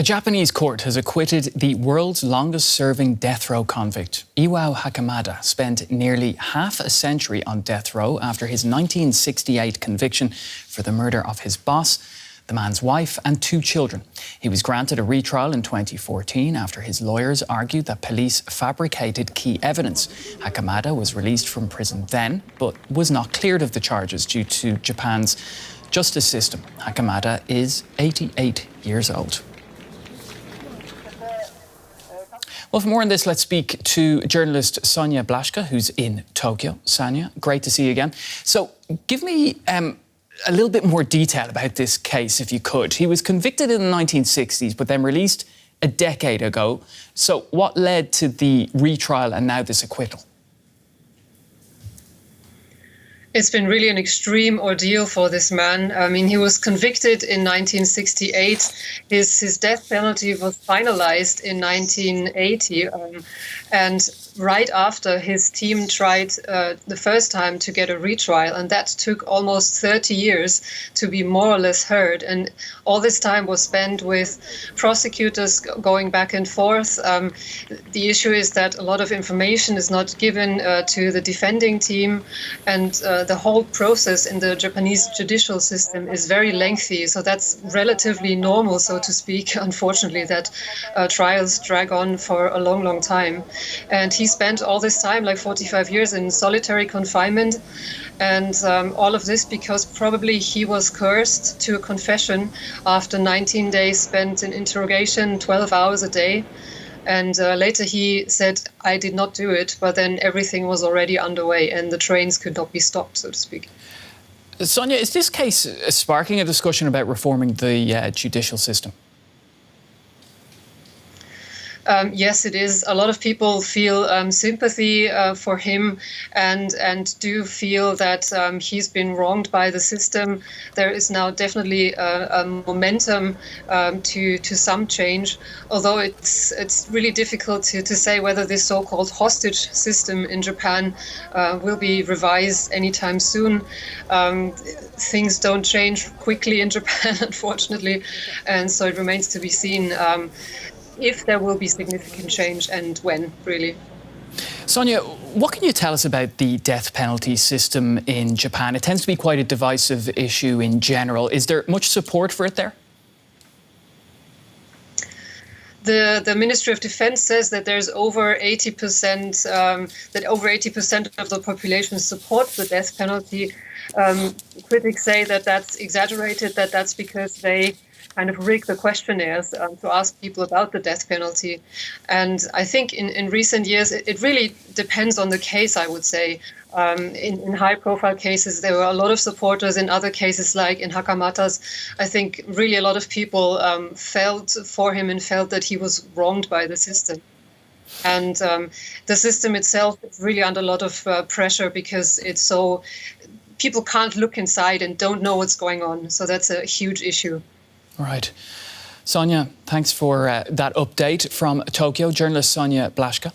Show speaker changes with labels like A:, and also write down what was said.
A: Japanese court has acquitted the world's longest-serving death row convict. Iwao Hakamada spent nearly half a century on death row after his 1968 conviction for the murder of his boss, the man's wife and 2 children. He was granted a retrial in 2014 after his lawyers argued that police fabricated key evidence. Hakamada was released from prison then, but was not cleared of the charges due to Japan's justice system. Hakamada is 88 years old. Well, for more on this, let's speak to journalist Sonia Blaszka, who's in Tokyo. Sonia, great to see you again. So give me a little bit more detail about this case, if you could. He was convicted in the 1960s, but then released a decade ago. So what led to the retrial and now this acquittal?
B: It's been really an extreme ordeal for this man. I mean, he was convicted in 1968. His death penalty was finalized in 1980. And right after, his team tried the first time to get a retrial, and that took almost 30 years to be more or less heard. And all this time was spent with prosecutors going back and forth. The issue is that a lot of information is not given to the defending team, and the whole process in the Japanese judicial system is very lengthy. So that's relatively normal, so to speak, unfortunately, that trials drag on for a long, long time. And he spent all this time, like 45 years, in solitary confinement. And all of this because probably he was coerced to a confession after 19 days spent in interrogation, 12 hours a day. And later he said, I did not do it, but then everything was already underway and the trains could not be stopped, so to speak.
A: Sonia, is this case sparking a discussion about reforming the judicial system?
B: Yes, it is. A lot of people feel sympathy for him and do feel that he's been wronged by the system. There is now definitely a momentum to some change, although it's really difficult to say whether this so-called hostage system in Japan will be revised anytime soon. Things don't change quickly in Japan, unfortunately, and so it remains to be seen if there will be significant change and when, really.
A: Sonia, what can you tell us about the death penalty system in Japan? It tends to be quite a divisive issue in general. Is there much support for it there?
B: The Ministry of Defense says that there's over 80%, that over 80% of the population supports the death penalty. Critics say that that's exaggerated, that that's because they kind of rig the questionnaires to ask people about the death penalty. And I think in recent years, it really depends on the case, I would say. In high-profile cases, there were a lot of supporters. In other cases, like in Hakamada's, I think really a lot of people felt for him and felt that he was wronged by the system. And the system itself is really under a lot of pressure because it's so... people can't look inside and don't know what's going on. So that's a huge issue.
A: Right. Sonia, thanks for that update from Tokyo. Journalist Sonia Blaszka.